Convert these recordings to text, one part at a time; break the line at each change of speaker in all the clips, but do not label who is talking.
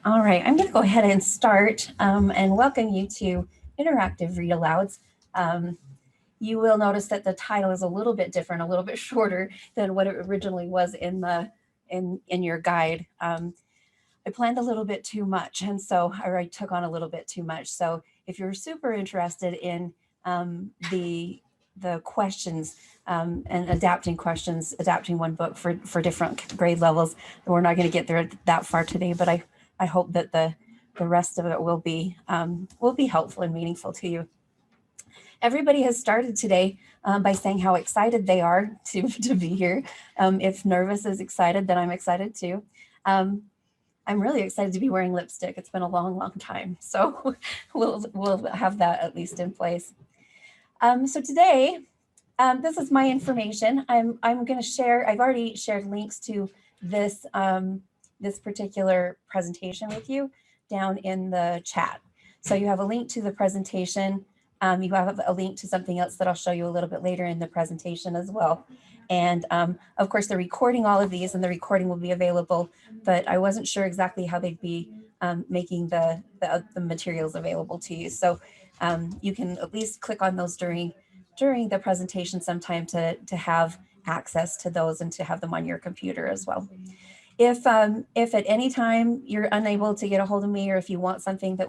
All right, I'm going to go ahead and start and welcome you to Interactive Read Alouds. You will notice that the title is a little bit different, a little bit shorter than what it originally was in your guide. I planned a little bit too much, and so I took on a little bit too much. So if you're super interested in the questions and adapting questions, adapting one book for different grade levels, we're not going to get there that far today, but I hope that the rest of it will be helpful and meaningful to you. Everybody has started today by saying how excited they are to be here. If nervous is excited, then I'm excited too. I'm really excited to be wearing lipstick. It's been a long, long time, so we'll have that at least in place. So today, this is my information. I'm going to share. I've already shared links to this this particular presentation with you down in the chat. So you have a link to the presentation. You have a link to something else that I'll show you a little bit later in the presentation as well. And of course, they're recording all of these, and the recording will be available, but I wasn't sure exactly how they'd be making the materials available to you. So you can at least click on those during the presentation sometime to have access to those and to have them on your computer as well. If at any time you're unable to get a hold of me, or if you want something that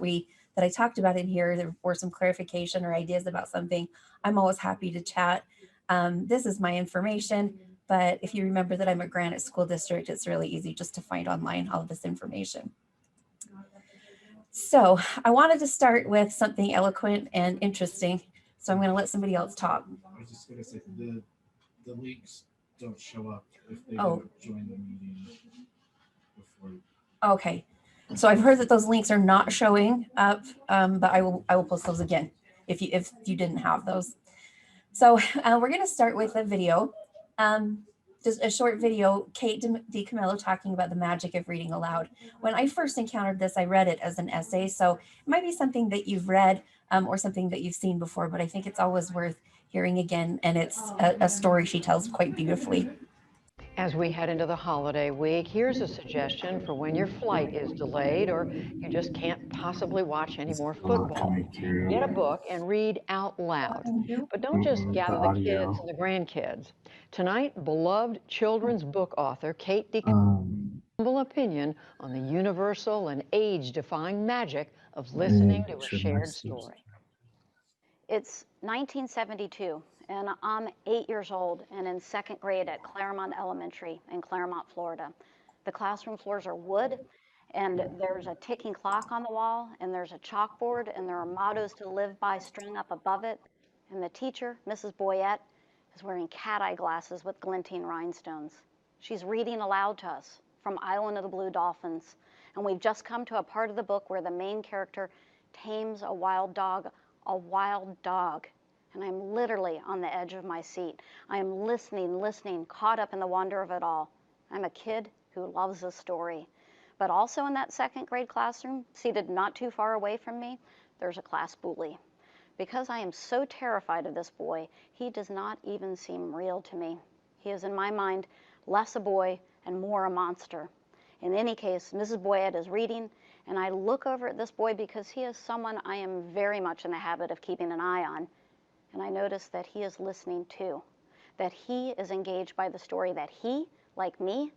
I talked about in here, or some clarification or ideas about something, I'm always happy to chat. This is my information, but if you remember that I'm a Granite School District, it's really easy just to find online all of this information. So I wanted to start with something eloquent and interesting, so I'm going to let somebody else talk.
I was just going to say, the links don't show up if they don't join the meeting before.
Okay, so I've heard that those links are not showing up, but I will post those again if you didn't have those. So we're going to start with a video, just a short video, Kate DiCamillo talking about the magic of reading aloud. When I first encountered this, I read it as an essay, so it might be something that you've read or something that you've seen before, but I think it's always worth hearing again, and it's a story she tells quite beautifully.
As we head into the holiday week, here's a suggestion for when your flight is delayed or you just can't possibly watch any more football. Get a book and read out loud. But don't just gather the kids and the grandkids. Tonight, beloved children's book author Kate DiCamillo's humble opinion on the universal and age-defying magic of listening to a shared story.
It's 1972. And I'm 8 years old and in second grade at Claremont Elementary in Claremont, Florida. The classroom floors are wood, and there's a ticking clock on the wall, and there's a chalkboard, and there are mottos to live by strung up above it. And the teacher, Mrs. Boyette, is wearing cat-eye glasses with glinting rhinestones. She's reading aloud to us from Island of the Blue Dolphins. And we've just come to a part of the book where the main character tames a wild dog, and I'm literally on the edge of my seat. I am listening, caught up in the wonder of it all. I'm a kid who loves a story. But also in that second grade classroom, seated not too far away from me, there's a class bully. Because I am so terrified of this boy, he does not even seem real to me. He is, in my mind, less a boy and more a monster. In any case, Mrs. Boyette is reading, and I look over at this boy because he is someone I am very much in the habit of keeping an eye on. And I notice that he is listening too, that he is engaged by the story, that he, like me,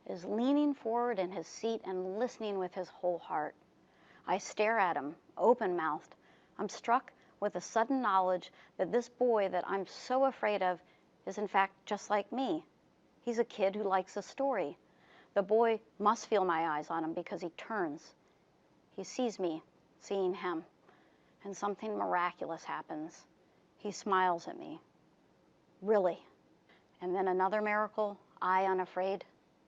is leaning forward in his seat and listening with his whole heart. I stare at him, open-mouthed. I'm struck with a sudden knowledge that this boy that I'm so afraid of is in fact just like me. He's a kid who likes a story. The boy must feel my eyes on him because he turns. He sees me, seeing him, and something miraculous happens. He smiles at me. Really? And then another miracle, I, unafraid,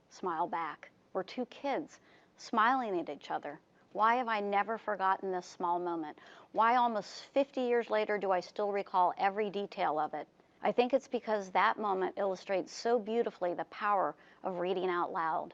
smile back. We're two kids smiling at each other. Why have I never forgotten this small moment? Why almost 50 years later do I still recall every detail of it? I think it's because that moment illustrates so beautifully the power of reading out loud.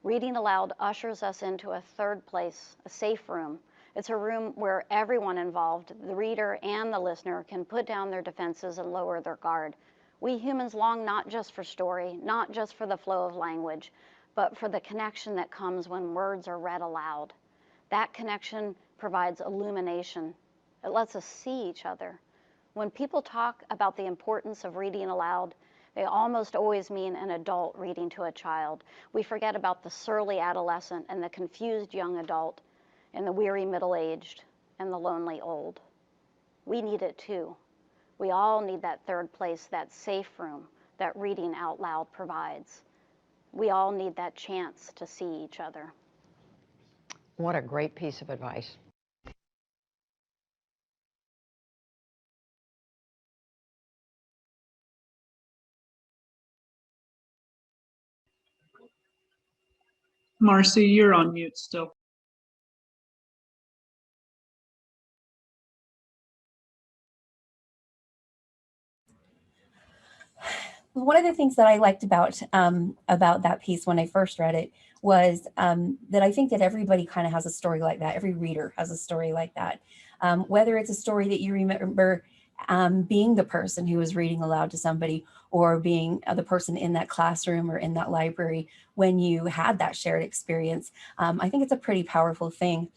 Reading aloud ushers us into a third place, a safe room. It's a room where everyone involved, the reader and the listener, can put down their defenses and lower their guard. We humans long not just for story, not just for the flow of language, but for the connection that comes when words are read aloud. That connection provides illumination. It lets us see each other. When people talk about the importance of reading aloud, they almost always mean an adult reading to a child. We forget about the surly adolescent and the confused young adult and the weary middle-aged and the lonely old. We need it too. We all need that third place, that safe room that reading out loud provides. We all need that chance to see each other.
What a great piece of advice.
Marcy, you're on mute still.
One of the things that I liked about that piece when I first read it was that I think that everybody kind of has a story like that. Every reader has a story like that. Whether it's a story that you remember being the person who was reading aloud to somebody, or being the person in that classroom or in that library when you had that shared experience. I think it's a pretty powerful thing.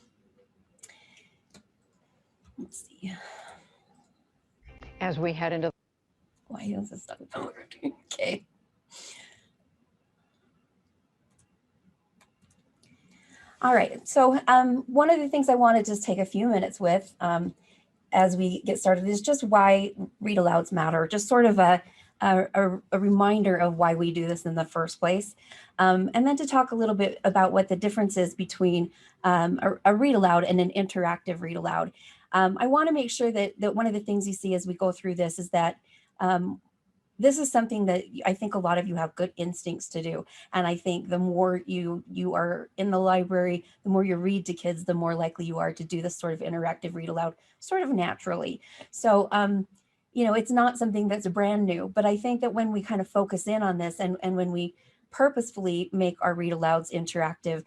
Let's see.
As we head into...
Why is this stuff okay? All right, so one of the things I want to just take a few minutes with as we get started is just why read alouds matter, just sort of a reminder of why we do this in the first place. And then to talk a little bit about what the difference is between a read aloud and an interactive read aloud. I want to make sure that one of the things you see as we go through this is that this is something that I think a lot of you have good instincts to do. And I think the more you are in the library, the more you read to kids, the more likely you are to do this sort of interactive read aloud sort of naturally. So, you know, it's not something that's brand new, but I think that when we kind of focus in on this and when we purposefully make our read alouds interactive,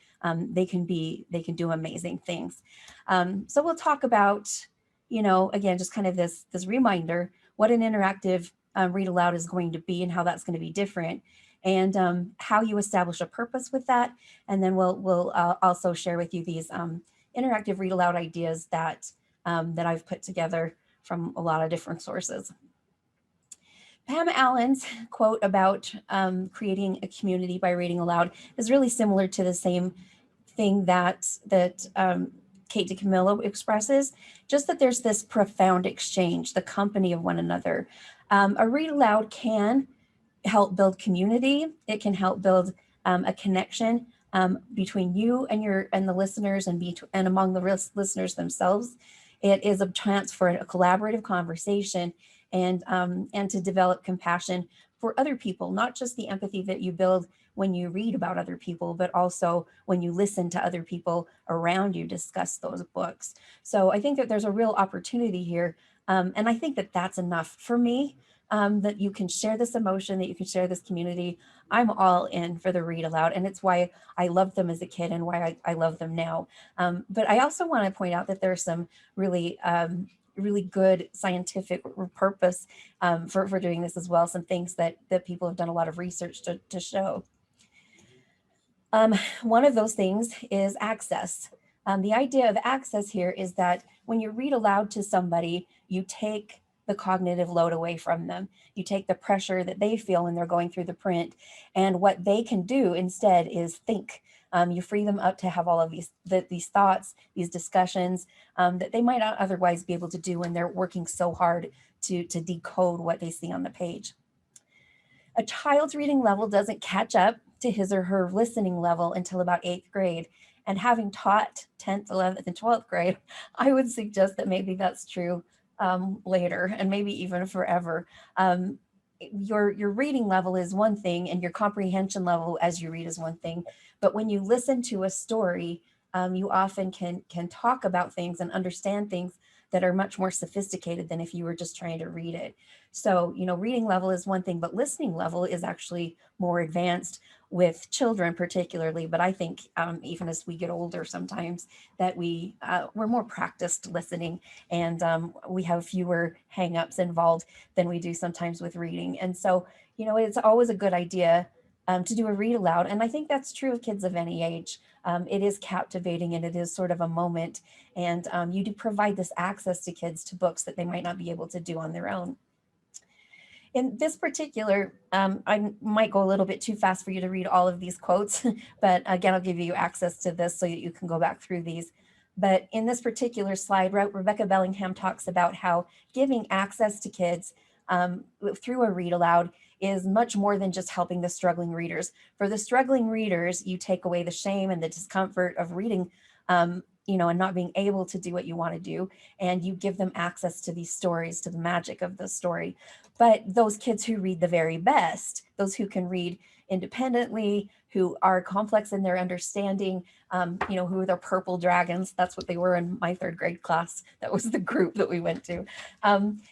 they can do amazing things. So we'll talk about, you know, again, just kind of this reminder, what an interactive read aloud is going to be and how that's going to be different, and how you establish a purpose with that. And then we'll also share with you these interactive read aloud ideas that I've put together from a lot of different sources. Pam Allen's quote about creating a community by reading aloud is really similar to the same thing that Kate DiCamillo expresses, just that there's this profound exchange, the company of one another. A read aloud can help build community. It can help build a connection between you and the listeners and among the listeners themselves. It is a chance for a collaborative conversation and to develop compassion for other people, not just the empathy that you build when you read about other people, but also when you listen to other people around you discuss those books. So I think that there's a real opportunity here. And I think that that's enough for me, that you can share this emotion, that you can share this community. I'm all in for the read aloud, and it's why I loved them as a kid and why I love them now. But I also want to point out that there's some really good scientific purpose for doing this as well. Some things that people have done a lot of research to show. One of those things is access. The idea of access here is that when you read aloud to somebody, you take the cognitive load away from them. You take the pressure that they feel when they're going through the print, and what they can do instead is think. You free them up to have all of these thoughts, these discussions that they might not otherwise be able to do when they're working so hard to decode what they see on the page. A child's reading level doesn't catch up to his or her listening level until about 8th grade. And having taught 10th, 11th, and 12th grade, I would suggest that maybe that's true later and maybe even forever. Your reading level is one thing, and your comprehension level as you read is one thing. But when you listen to a story, you often can talk about things and understand things that are much more sophisticated than if you were just trying to read it. So, you know, reading level is one thing, but listening level is actually more advanced with children particularly. But I think even as we get older, sometimes that we're more practiced listening, and we have fewer hangups involved than we do sometimes with reading. And so, you know, it's always a good idea to do a read aloud. And I think that's true of kids of any age. It is captivating and it is sort of a moment. And you do provide this access to kids to books that they might not be able to do on their own. In this particular, I might go a little bit too fast for you to read all of these quotes, but again, I'll give you access to this so that you can go back through these. But in this particular slide, Rebecca Bellingham talks about how giving access to kids through a read aloud is much more than just helping the struggling readers. For the struggling readers, you take away the shame and the discomfort of reading, you know, and not being able to do what you want to do. And you give them access to these stories, to the magic of the story. But those kids who read the very best, those who can read independently, who are complex in their understanding, you know, who are the purple dragons, that's what they were in my 3rd grade class. That was the group that we went to.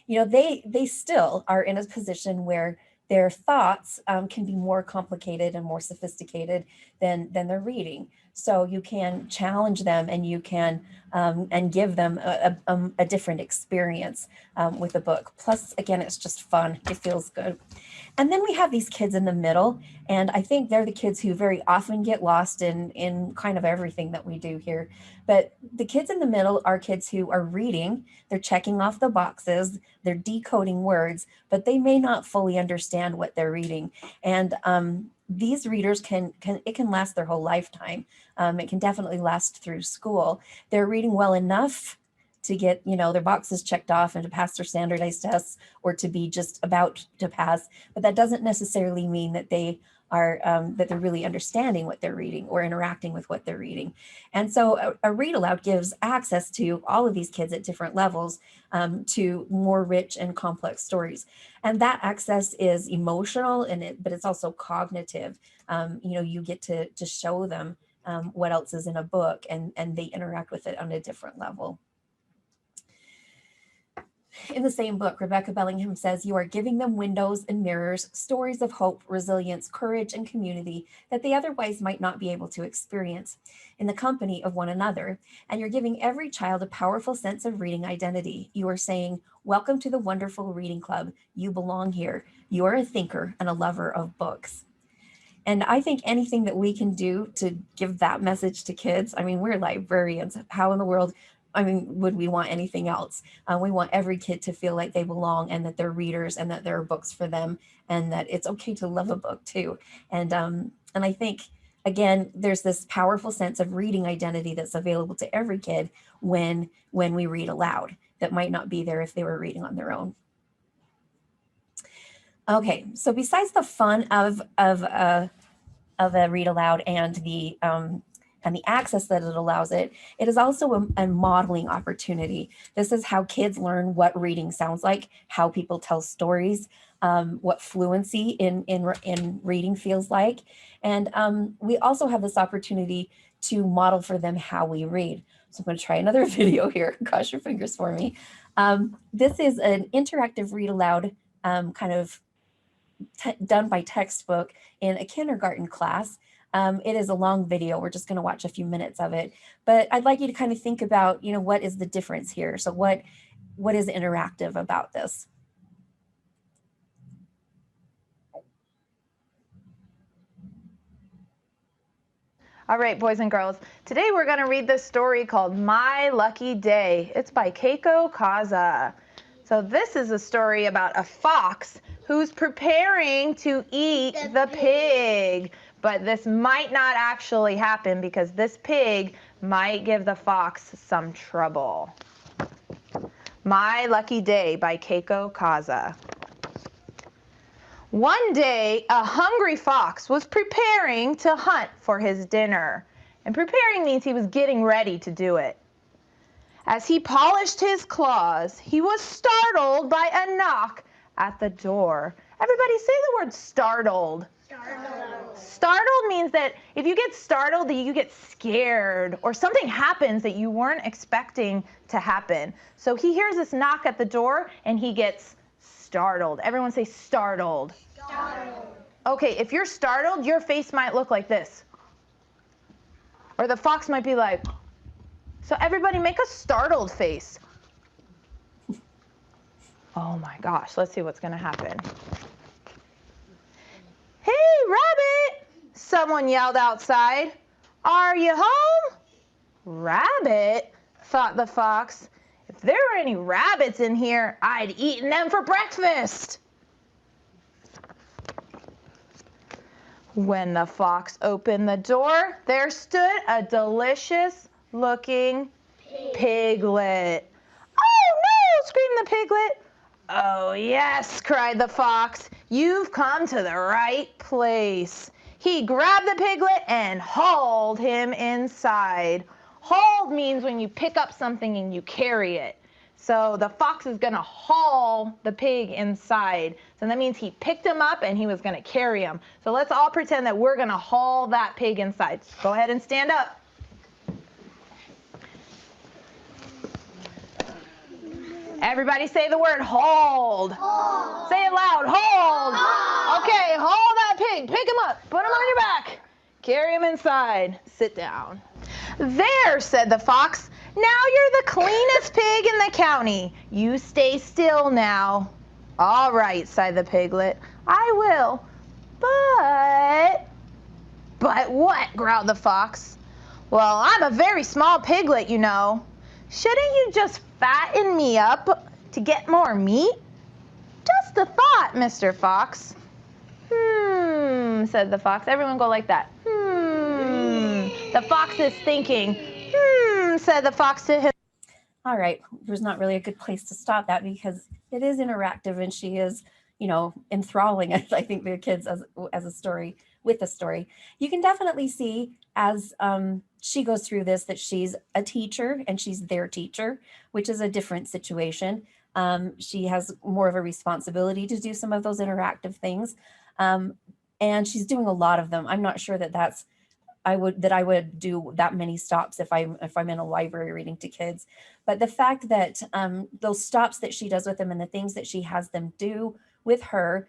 You know, they still are in a position where their thoughts can be more complicated and more sophisticated than their reading. So you can challenge them and you can and give them a different experience with a book. Plus, again, it's just fun. It feels good. And then we have these kids in the middle, and I think they're the kids who very often get lost in kind of everything that we do here. But the kids in the middle are kids who are reading, they're checking off the boxes, they're decoding words, but they may not fully understand what they're reading. And these readers can last their whole lifetime. It can definitely last through school. They're reading well enough to get, you know, their boxes checked off and to pass their standardized tests or to be just about to pass. But that doesn't necessarily mean that they are that they're really understanding what they're reading or interacting with what they're reading. And so a read aloud gives access to all of these kids at different levels to more rich and complex stories. And that access is emotional, but it's also cognitive. You know, you get to show them what else is in a book, and they interact with it on a different level. In the same book, Rebecca Bellingham says, you are giving them windows and mirrors, stories of hope, resilience, courage, and community that they otherwise might not be able to experience in the company of one another. And you're giving every child a powerful sense of reading identity. You are saying, welcome to the wonderful reading club. You belong here. You are a thinker and a lover of books. And I think anything that we can do to give that message to kids, I mean, we're librarians. How in the world, I mean, would we want anything else? We want every kid to feel like they belong and that they're readers and that there are books for them and that it's okay to love a book too. And I think, again, there's this powerful sense of reading identity that's available to every kid when we read aloud that might not be there if they were reading on their own. Okay, so besides the fun of a read aloud and the access that it allows it is also a modeling opportunity. This is how kids learn what reading sounds like, how people tell stories, what fluency in reading feels like. And we also have this opportunity to model for them how we read. So I'm going to try another video here. Cross your fingers for me. This is an interactive read aloud kind of done by textbook in a kindergarten class. It is a long video. We're just going to watch a few minutes of it, but I'd like you to kind of think about, you know, what is the difference here? So what is interactive about this?
All right, boys and girls, today we're going to read this story called My Lucky Day. It's by Keiko Kaza. So this is a story about a fox who's preparing to eat the pig. But this might not actually happen because this pig might give the fox some trouble. My Lucky Day by Keiko Kaza. One day, a hungry fox was preparing to hunt for his dinner. And preparing means he was getting ready to do it. As he polished his claws, he was startled by a knock at the door. Everybody say the word startled. Startled means that if you get startled, that you get scared or something happens that you weren't expecting to happen. So he hears this knock at the door and he gets startled. Everyone say startled. Startled. Okay, if you're startled, your face might look like this. Or the fox might be like, so everybody make a startled face. Oh my gosh, let's see what's gonna happen. Hey, rabbit! Someone yelled outside. Are you home? Rabbit, thought the fox. If there were any rabbits in here, I'd eaten them for breakfast. When the fox opened the door, there stood a delicious-looking piglet. Oh no, screamed the piglet. Oh yes, cried the fox. You've come to the right place. He grabbed the piglet and hauled him inside. Hauled means when you pick up something and you carry it. So the fox is going to haul the pig inside. So that means he picked him up and he was going to carry him. So let's all pretend that we're going to haul that pig inside. Go ahead and stand up. Everybody say the word hauled. Hauled. Say it loud. Hauled. Hauled. Okay, haul that pig. Pick him up. Put him on your back. Carry him inside. Sit down. There, said the fox. Now you're the cleanest pig in the county. You stay still now. All right, sighed the piglet. I will. But what? Growled the fox. Well, I'm a very small piglet, you know. Shouldn't you just fatten me up to get more meat? Just a thought, Mr. Fox. Said the fox. Everyone go like that. The fox is thinking. Said the fox to him.
All right, there's not really a good place to stop that because it is interactive and she is, enthralling us, I think, the kids as a story, with a story. You can definitely see as she goes through this that she's a teacher and she's their teacher, which is a different situation. She has more of a responsibility to do some of those interactive things. And she's doing a lot of them. I'm not sure that I would do that many stops if I'm in a library reading to kids. But the fact that those stops that she does with them and the things that she has them do with her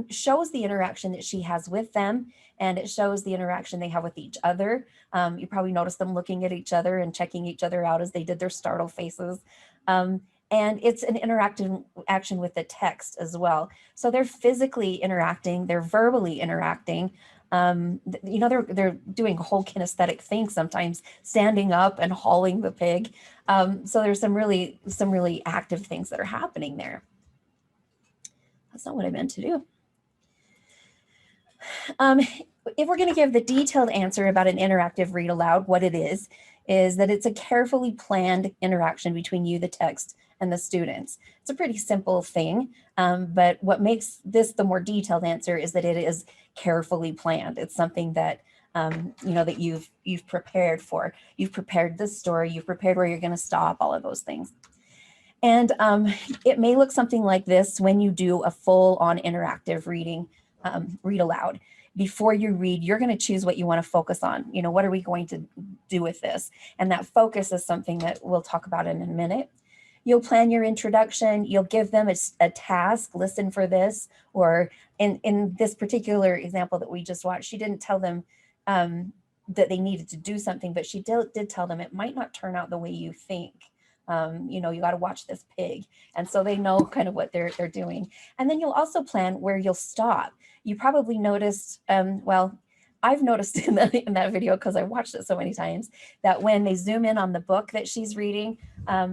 shows the interaction that she has with them, and it shows the interaction they have with each other. You probably noticed them looking at each other and checking each other out as they did their startle faces. And it's an interactive action with the text as well. So they're physically interacting, they're verbally interacting. They're doing whole kinesthetic things sometimes, standing up and hauling the pig. So there's some really active things that are happening there. That's not what I meant to do. If we're going to give the detailed answer about an interactive read aloud, what it is that it's a carefully planned interaction between you, the text, and the students. It's a pretty simple thing, but what makes this the more detailed answer is that it is carefully planned. It's something that that you've prepared for. You've prepared the story. You've prepared where you're going to stop. All of those things. And it may look something like this when you do a full-on interactive reading, read aloud. Before you read, you're going to choose what you want to focus on. What are we going to do with this? And that focus is something that we'll talk about in a minute. You'll plan your introduction. You'll give them a task, listen for this, or in this particular example that we just watched, she didn't tell them that they needed to do something, but she did tell them it might not turn out the way you think. You got to watch this pig. And so they know kind of what they're doing. And then you'll also plan where you'll stop. You probably noticed, I've noticed in that video, because I watched it so many times, that when they zoom in on the book that she's reading,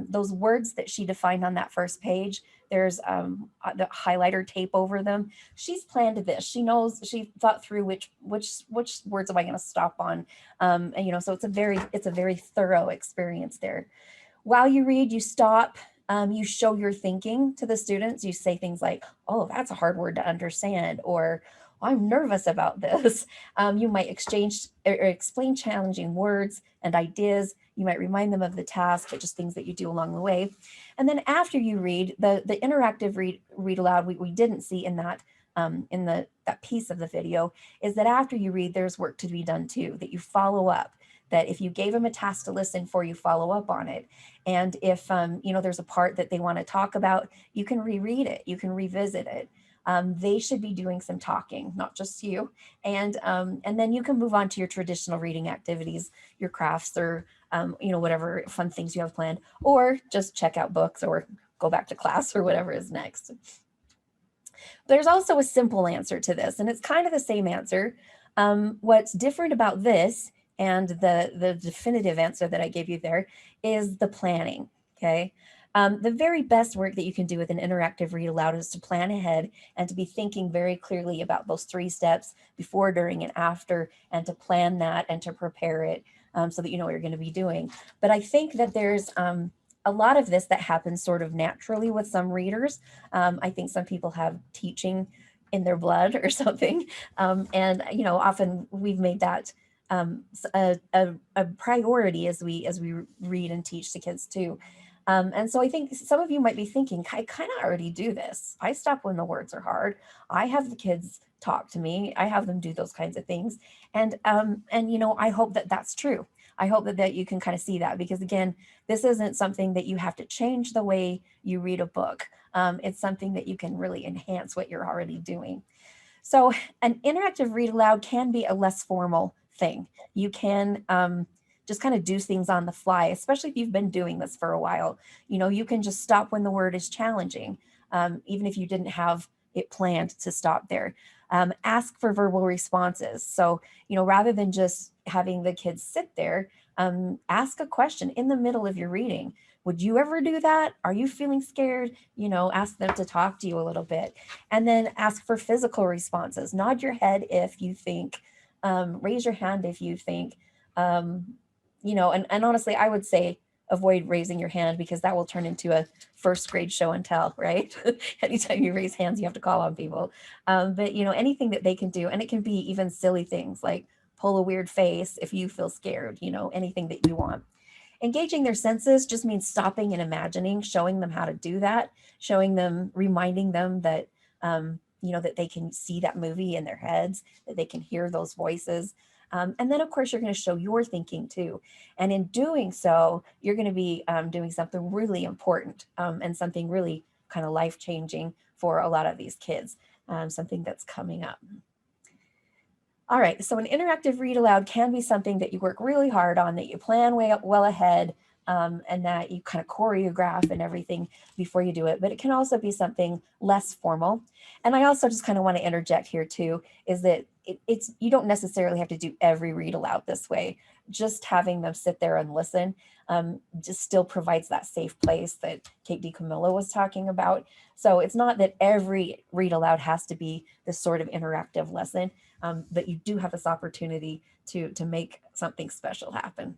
those words that she defined on that first page, there's the highlighter tape over them. She's planned this. She knows, she thought through which words am I going to stop on. So it's a very thorough experience there. While you read, you stop, you show your thinking to the students. You say things like, oh, that's a hard word to understand, or I'm nervous about this. You might exchange or explain challenging words and ideas. You might remind them of the task, but just things that you do along the way. And then after you read, the interactive read aloud we didn't see in that piece of the video is that after you read, there's work to be done too, that you follow up. That if you gave them a task to listen for, you follow up on it. And if there's a part that they want to talk about, you can reread it, you can revisit it. They should be doing some talking, not just you. And then you can move on to your traditional reading activities, your crafts, or whatever fun things you have planned, or just check out books or go back to class or whatever is next. There's also a simple answer to this, and it's kind of the same answer. What's different about this and the definitive answer that I gave you there is the planning, okay? The very best work that you can do with an interactive read aloud is to plan ahead and to be thinking very clearly about those 3 steps before, during, and after, and to plan that and to prepare it so that you know what you're going to be doing. But I think that there's a lot of this that happens sort of naturally with some readers. I think some people have teaching in their blood or something. And, you know, often we've made that a priority as we read and teach to kids too. And so I think some of you might be thinking, I kind of already do this. I stop when the words are hard. I have the kids talk to me. I have them do those kinds of things. And you know, I hope that that's true. I hope that you can kind of see that, because again, this isn't something that you have to change the way you read a book. It's something that you can really enhance what you're already doing. So an interactive read aloud can be a less formal thing. You can just kind of do things on the fly, especially if you've been doing this for a while. You know, you can just stop when the word is challenging, even if you didn't have it planned to stop there. Ask for verbal responses. So, you know, rather than just having the kids sit there, ask a question in the middle of your reading. Would you ever do that? Are you feeling scared? You know, ask them to talk to you a little bit. And then ask for physical responses. Nod your head if you think, raise your hand if you think, you know, and honestly, I would say avoid raising your hand, because that will turn into a first grade show and tell, right? Anytime you raise hands, you have to call on people. But, you know, anything that they can do, and it can be even silly things like pull a weird face if you feel scared, you know, anything that you want. Engaging their senses just means stopping and imagining, showing them how to do that, showing them, reminding them that, you know, that they can see that movie in their heads, that they can hear those voices. And then, of course, you're going to show your thinking too. And in doing so, you're going to be doing something really important and something really kind of life-changing for a lot of these kids, something that's coming up. All right, so an interactive read aloud can be something that you work really hard on, that you plan well ahead, and that you kind of choreograph and everything before you do it. But it can also be something less formal. And I also just kind of want to interject here too, is that you don't necessarily have to do every read aloud this way. Just having them sit there and listen just still provides that safe place that Kate DiCamillo was talking about. So it's not that every read aloud has to be this sort of interactive lesson, but you do have this opportunity to make something special happen.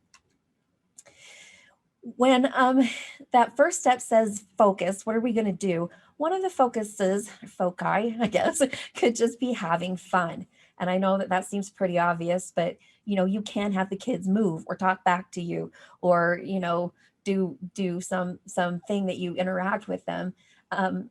When that first step says focus, what are we going to do? One of the focuses, foci, I guess, could just be having fun. And I know that that seems pretty obvious, but you know, you can have the kids move or talk back to you, or you know, do something that you interact with them, and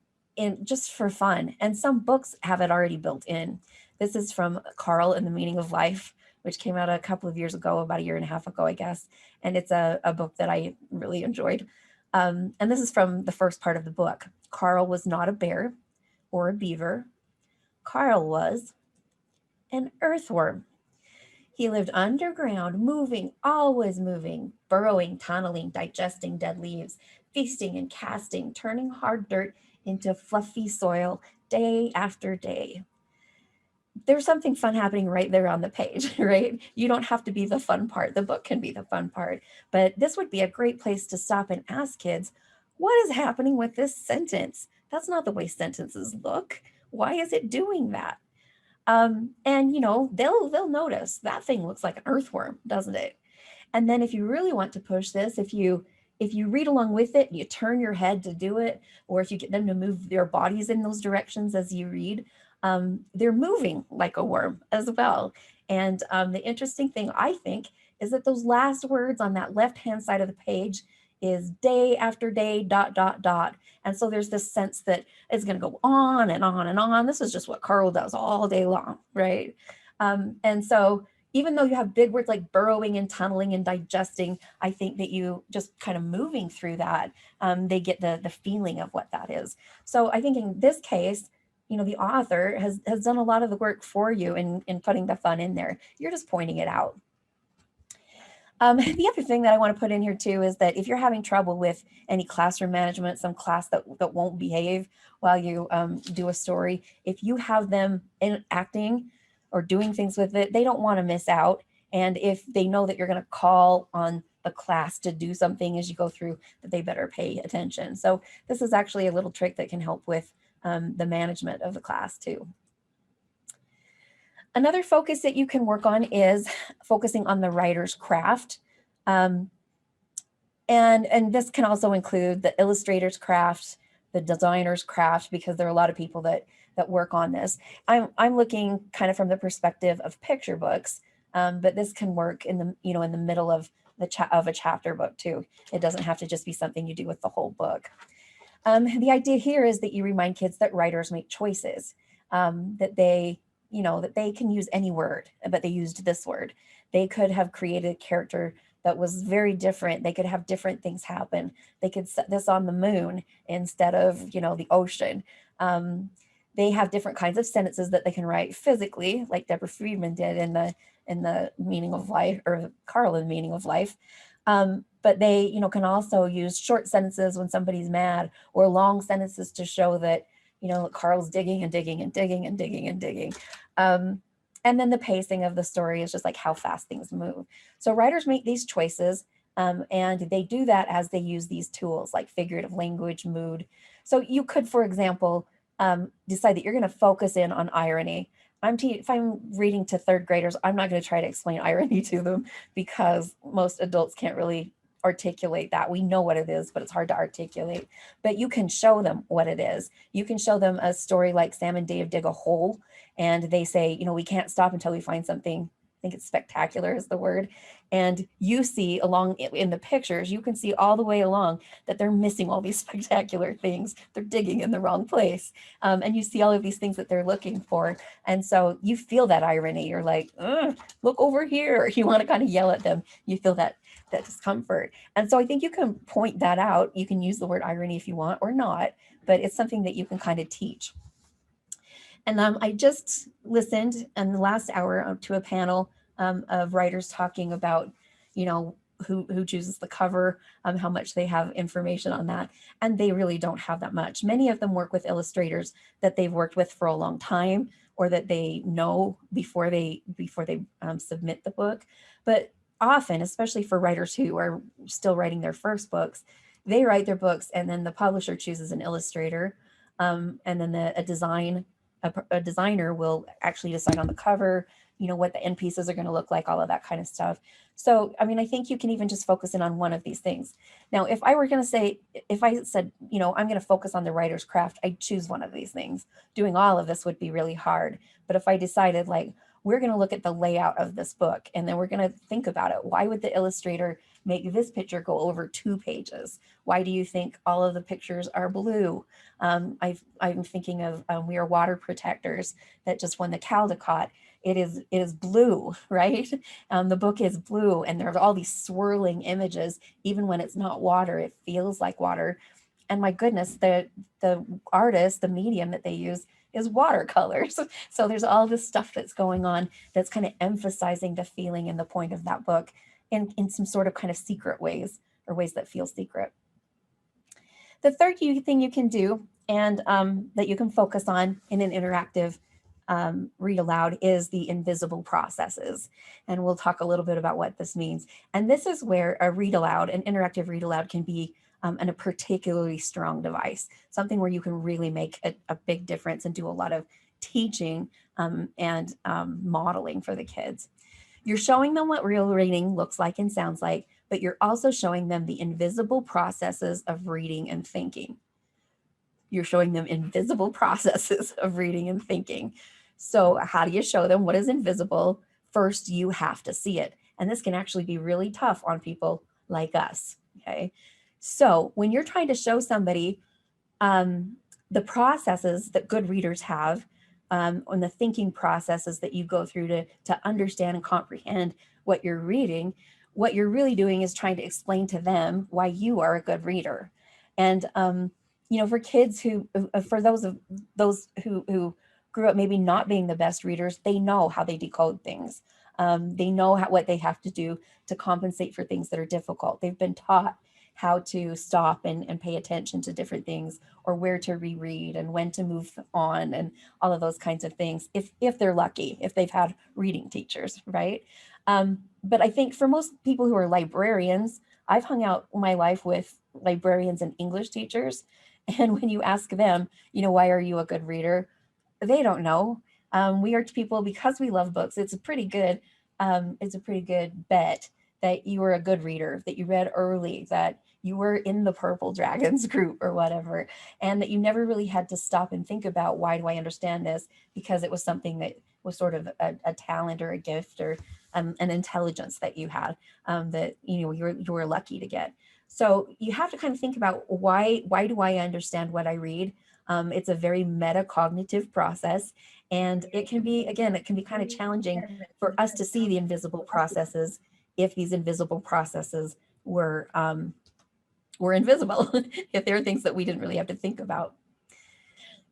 just for fun. And some books have it already built in. This is from Carl and the Meaning of Life, which came out a couple of years ago, about a year and a half ago, I guess. And it's a book that I really enjoyed. And this is from the first part of the book. Carl was not a bear or a beaver. Carl was an earthworm. He lived underground, moving, always moving, burrowing, tunneling, digesting dead leaves, feasting and casting, turning hard dirt into fluffy soil day after day. There's something fun happening right there on the page, right? You don't have to be the fun part. The book can be the fun part. But this would be a great place to stop and ask kids, what is happening with this sentence? That's not the way sentences look. Why is it doing that? And you know, they'll notice that thing looks like an earthworm, doesn't it? And then if you really want to push this, if you read along with it, you turn your head to do it, or if you get them to move their bodies in those directions as you read, they're moving like a worm as well. And the interesting thing, I think, is that those last words on that left-hand side of the page is day after day, ... And so there's this sense that it's going to go on and on and on. This is just what Carl does all day long, right? And so even though you have big words like burrowing and tunneling and digesting, I think that you just kind of moving through that, they get the feeling of what that is. So I think in this case, you know, the author has done a lot of the work for you in putting the fun in there. You're just pointing it out. The other thing that I want to put in here too is that if you're having trouble with any classroom management, some class that won't behave while you do a story, if you have them acting or doing things with it, they don't want to miss out. And if they know that you're going to call on the class to do something as you go through, that they better pay attention. So this is actually a little trick that can help with the management of the class too. Another focus that you can work on is focusing on the writer's craft. And this can also include the illustrator's craft, the designer's craft, because there are a lot of people that work on this. I'm looking kind of from the perspective of picture books, but this can work in the, in the middle of a chapter book too. It doesn't have to just be something you do with the whole book. The idea here is that you remind kids that writers make choices, that they can use any word, but they used this word. They could have created a character that was very different. They could have different things happen. They could set this on the moon instead of, the ocean. They have different kinds of sentences that they can write physically, like Deborah Friedman did in the Meaning of Life, or Carl in the Meaning of Life. But they, can also use short sentences when somebody's mad, or long sentences to show that, Carl's digging and digging and digging and digging and digging. And then the pacing of the story is just like how fast things move. So writers make these choices, and they do that as they use these tools like figurative language, mood. So you could, for example, decide that you're going to focus in on irony. If I'm reading to third graders, I'm not going to try to explain irony to them, because most adults can't really articulate that. We know what it is, but it's hard to articulate. But you can show them what it is. You can show them a story like Sam and Dave dig a hole, and they say, we can't stop until we find something. I think it's spectacular is the word. And you see along in the pictures, you can see all the way along that they're missing all these spectacular things. They're digging in the wrong place. And you see all of these things that they're looking for. And so you feel that irony. You're like, look over here. You want to kind of yell at them. You feel that discomfort. And so I think you can point that out. You can use the word irony if you want or not, but it's something that you can kind of teach. And I just listened in the last hour to a panel of writers talking about, who chooses the cover, how much they have information on that. And they really don't have that much. Many of them work with illustrators that they've worked with for a long time, or that they know before they submit the book. But often, especially for writers who are still writing their first books, they write their books and then the publisher chooses an illustrator, and then a designer will actually decide on the cover, what the end pieces are going to look like, all of that kind of stuff. So, I think you can even just focus in on one of these things. Now, if I said, I'm going to focus on the writer's craft, I'd choose one of these things. Doing all of this would be really hard. But if I decided, like, we're going to look at the layout of this book, and then we're going to think about it. Why would the illustrator make this picture go over 2 pages? Why do you think all of the pictures are blue? I'm thinking of We Are Water Protectors that just won the Caldecott. It is blue, right? The book is blue, and there's all these swirling images. Even when it's not water, it feels like water. And my goodness, the artist, the medium that they use is watercolors. So there's all this stuff that's going on that's kind of emphasizing the feeling and the point of that book in some sort of kind of secret ways, or ways that feel secret. The third thing you can do, and that you can focus on in an interactive read aloud, is the invisible processes. And we'll talk a little bit about what this means. And this is where an interactive read aloud can be a particularly strong device, something where you can really make a big difference and do a lot of teaching and modeling for the kids. You're showing them what real reading looks like and sounds like, but you're also showing them the invisible processes of reading and thinking. You're showing them invisible processes of reading and thinking. So how do you show them what is invisible? First, you have to see it. And this can actually be really tough on people like us, okay? So when you're trying to show somebody the processes that good readers have, and the thinking processes that you go through to understand and comprehend what you're reading, what you're really doing is trying to explain to them why you are a good reader. And for kids for those who grew up maybe not being the best readers, they know how they decode things. They know what they have to do to compensate for things that are difficult. They've been taught how to stop and pay attention to different things, or where to reread and when to move on, and all of those kinds of things, if they're lucky, if they've had reading teachers, right? But I think for most people who are librarians, I've hung out my life with librarians and English teachers. And when you ask them, why are you a good reader? They don't know. We are people, because we love books. It's a pretty good bet that you were a good reader, that you read early, that you were in the Purple Dragons group or whatever, and that you never really had to stop and think about, why do I understand this? Because it was something that was sort of a talent or a gift, or an intelligence that you had, that you were lucky to get. So you have to kind of think about, why do I understand what I read? It's a very metacognitive process, and it can be kind of challenging for us to see the invisible processes, if these invisible processes were invisible, if there are things that we didn't really have to think about.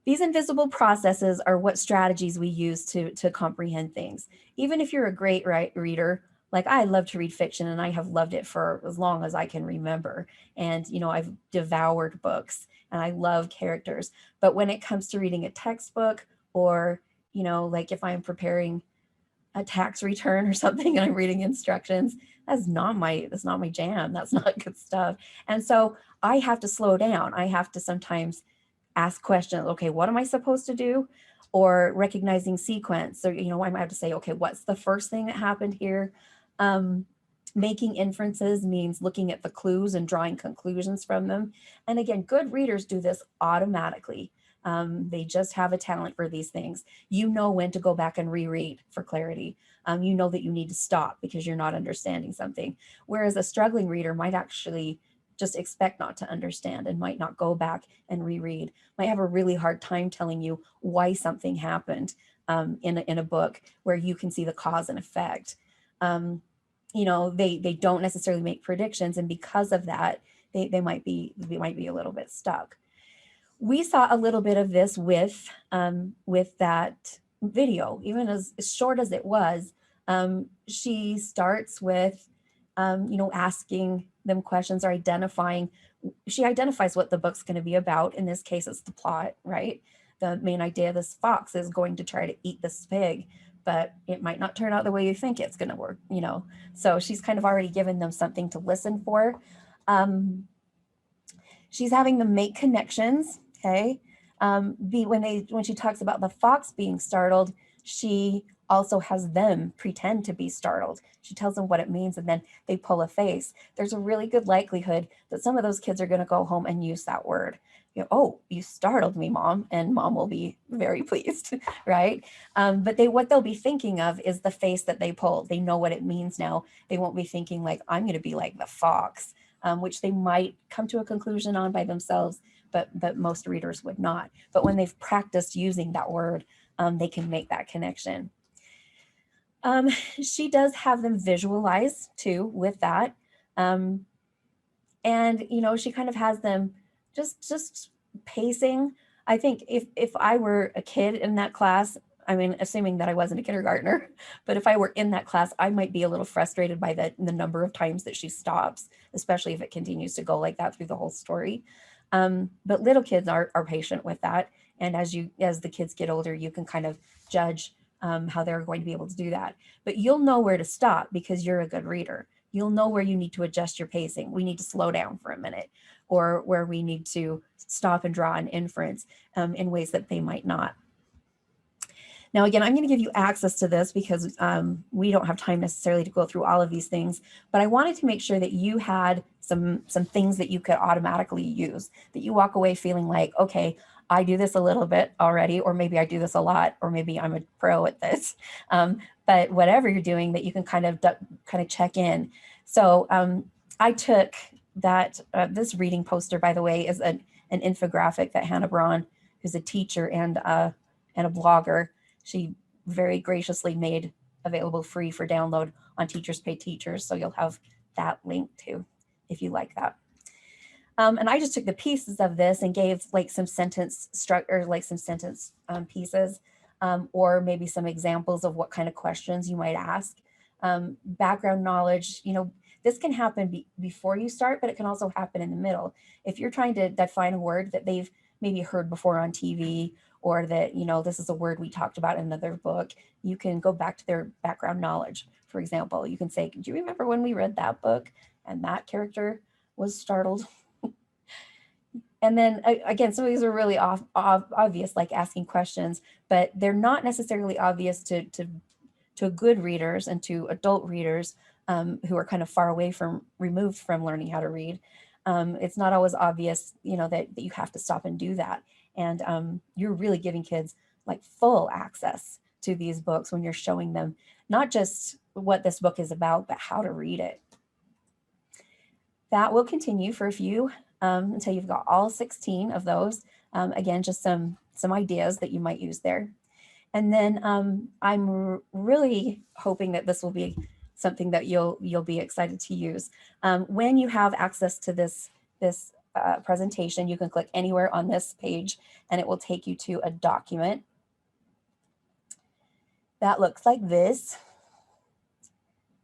These invisible processes are what strategies we use to comprehend things. Even if you're a great reader, like I love to read fiction, and I have loved it for as long as I can remember. And, I've devoured books, and I love characters. But when it comes to reading a textbook, or, like if I'm preparing a tax return or something and I'm reading instructions, that's not my jam. That's not good stuff. And so I have to slow down. I have to sometimes ask questions. Okay, what am I supposed to do? Or recognizing sequence. So, I might have to say, okay, what's the first thing that happened here? Making inferences means looking at the clues and drawing conclusions from them. And again, good readers do this automatically. They just have a talent for these things. When to go back and reread for clarity. You know that you need to stop because you're not understanding something. Whereas a struggling reader might actually just expect not to understand and might not go back and reread, might have a really hard time telling you why something happened in a book where you can see the cause and effect. They don't necessarily make predictions, and because of that, they might be a little bit stuck. We saw a little bit of this with that video, even as short as it was. She starts with asking them questions, or identifying. She identifies what the book's going to be about. In this case, it's the plot, right? The main idea: this fox is going to try to eat this pig, but it might not turn out the way you think it's going to work, So she's kind of already given them something to listen for. She's having them make connections. Okay. When she talks about the fox being startled, she also has them pretend to be startled. She tells them what it means, and then they pull a face. There's a really good likelihood that some of those kids are going to go home and use that word. Oh, you startled me, Mom, and Mom will be very pleased, right? But what they'll be thinking of is the face that they pulled. They know what it means now. They won't be thinking like, I'm going to be like the fox, which they might come to a conclusion on by themselves, but most readers would not. But when they've practiced using that word, they can make that connection. She does have them visualize too with that. And, she kind of has them just pacing. I think if I were a kid in that class, assuming that I wasn't a kindergartner, but if I were in that class, I might be a little frustrated by the number of times that she stops, especially if it continues to go like that through the whole story. But little kids are patient with that. And as the kids get older, you can kind of judge how they're going to be able to do that. But you'll know where to stop because you're a good reader. You'll know where you need to adjust your pacing. We need to slow down for a minute, or where we need to stop and draw an inference in ways that they might not. Now, again, I'm going to give you access to this because we don't have time necessarily to go through all of these things, but I wanted to make sure that you had some things that you could automatically use, that you walk away feeling like, okay, I do this a little bit already, or maybe I do this a lot, or maybe I'm a pro at this. But whatever you're doing, that you can kind of check in. So I took that, this reading poster, by the way, is an infographic that Hannah Braun, who's a teacher and a blogger, she very graciously made available free for download on Teachers Pay Teachers. So you'll have that link too, if you like that. And I just took the pieces of this and gave like some sentence structure, like some sentence pieces, or maybe some examples of what kind of questions you might ask. Background knowledge, This can happen before you start, but it can also happen in the middle. If you're trying to define a word that they've maybe heard before on TV, or that, you know, this is a word we talked about in another book, you can go back to their background knowledge. For example, you can say, do you remember when we read that book and that character was startled? And then again, some of these are really obvious, like asking questions, but they're not necessarily obvious to good readers and to adult readers who are kind of far away from, removed from learning how to read. It's not always obvious, you know, that you have to stop and do that. And you're really giving kids like full access to these books when you're showing them not just what this book is about, but how to read it. That will continue for a few until you've got all 16 of those. Again, just some ideas that you might use there. And then I'm really hoping that this will be something that you'll be excited to use. When you have access to this presentation, you can click anywhere on this page and it will take you to a document that looks like this.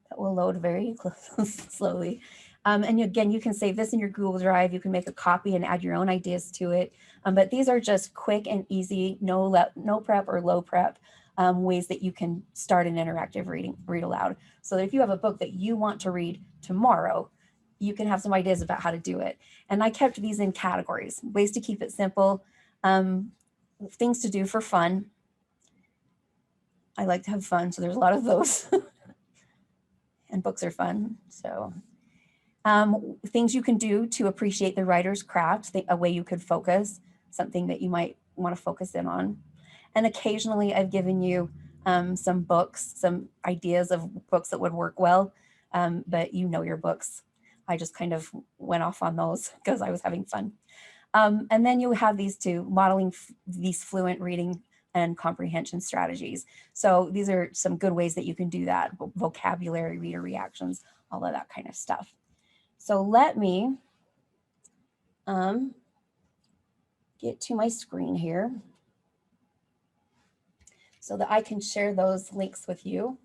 That will load very slowly. And again, you can save this in your Google Drive. You can make a copy and add your own ideas to it. But these are just quick and easy, no prep or low prep ways that you can start an interactive read aloud. So that if you have a book that you want to read tomorrow, you can have some ideas about how to do it. And I kept these in categories, ways to keep it simple, things to do for fun. I like to have fun, so there's a lot of those. And books are fun, so. Things you can do to appreciate the writer's craft, a way you could focus, something that you might want to focus in on. And occasionally I've given you some books, some ideas of books that would work well, but you know your books. I just kind of went off on those because I was having fun. And then you have these two, modeling these fluent reading and comprehension strategies. So these are some good ways that you can do that, vocabulary, reader reactions, all of that kind of stuff. So let me get to my screen here so that I can share those links with you.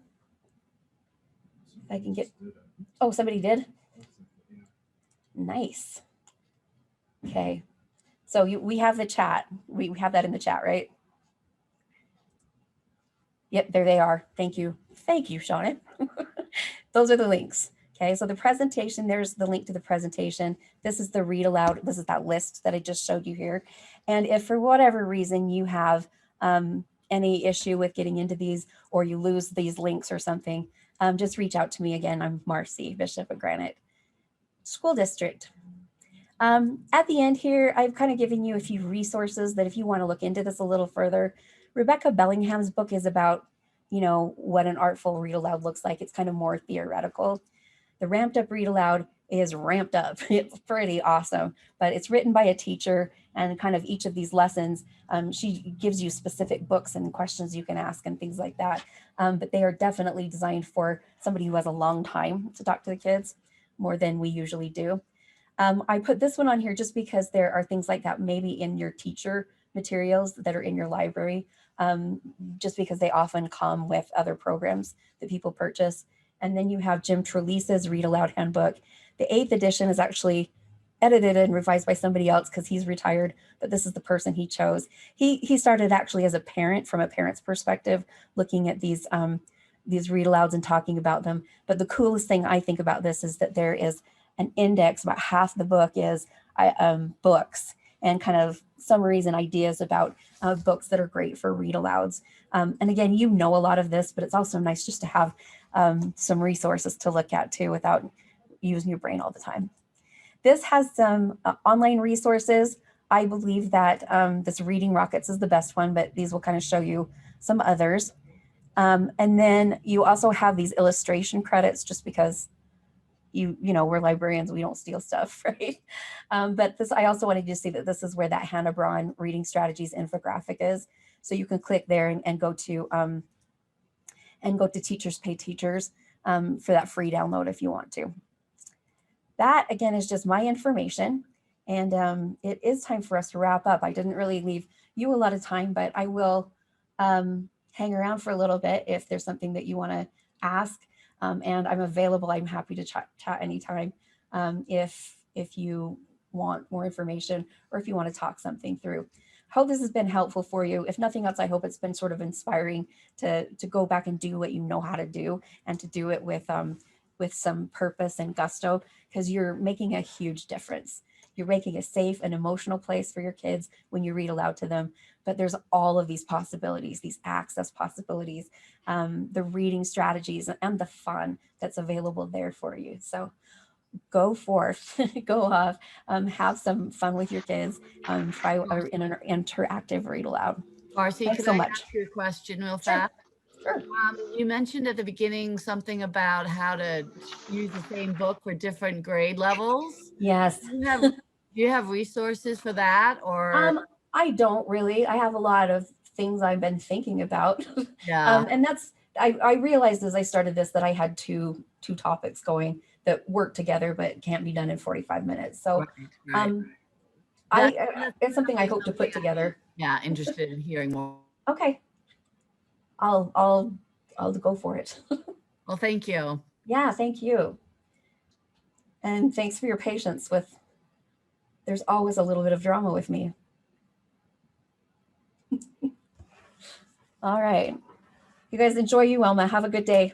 If I can get, oh, somebody did? Nice. Okay, so we have the chat. We have that in the chat, right? Yep, there they are. Thank you. Thank you, Shauna. Those are the links. Okay, so the presentation, there's the link to the presentation. This is the read aloud. This is that list that I just showed you here. And if for whatever reason you have any issue with getting into these, or you lose these links or something, just reach out to me again. I'm Marcy, Bishop of Granite School District. At the end here, I've kind of given you a few resources that if you want to look into this a little further. Rebecca Bellingham's book is about, you know, what an artful read aloud looks like. It's kind of more theoretical. The Ramped Up Read Aloud is ramped up. It's pretty awesome, but it's written by a teacher, and kind of each of these lessons, she gives you specific books and questions you can ask and things like that. But they are definitely designed for somebody who has a long time to talk to the kids, more than we usually do. I put this one on here just because there are things like that maybe in your teacher materials that are in your library, just because they often come with other programs that people purchase. And then you have Jim Trelease's Read Aloud Handbook. The 8th edition is actually edited and revised by somebody else because he's retired, but this is the person he chose. He started actually as a parent, from a parent's perspective, looking at these read alouds and talking about them. But the coolest thing I think about this is that there is an index. About half the book is books and kind of summaries and ideas about books that are great for read alouds. And again, you know a lot of this, but it's also nice just to have some resources to look at too without using your brain all the time. This has some online resources. I believe that this Reading Rockets is the best one, but these will kind of show you some others. And then you also have these illustration credits, just because you know, we're librarians, we don't steal stuff, right? But this, I also wanted you to see that this is where that Hannah Braun Reading Strategies infographic is. So you can click there and go to Teachers Pay Teachers for that free download if you want to. That again is just my information, and it is time for us to wrap up. I didn't really leave you a lot of time, but I will hang around for a little bit if there's something that you want to ask. And I'm available. I'm happy to chat anytime if you want more information or if you want to talk something through. Hope this has been helpful for you. If nothing else, I hope it's been sort of inspiring to go back and do what you know how to do, and to do it with some purpose and gusto, because you're making a huge difference. You're making a safe and emotional place for your kids when you read aloud to them. But there's all of these possibilities, these access possibilities, the reading strategies, and the fun that's available there for you. So go forth, go off, have some fun with your kids, try an interactive read aloud.
Marcy,
Thanks
can
so
I
much.
ask you a question real
Sure.
fast?
Sure.
You mentioned at the beginning something about how to use the same book for different grade levels.
Yes.
Do you have resources for that, or?
I don't really. I have a lot of things I've been thinking about.
Yeah.
And that's, I realized as I started this that I had two topics going that work together but can't be done in 45 minutes. So
Right.
it's something I hope to put together.
Yeah, interested in hearing more.
Okay. I'll go for it.
Well, thank you.
Yeah, thank you. And thanks for your patience with, there's always a little bit of drama with me. All right. You guys enjoy UELMA. Have a good day.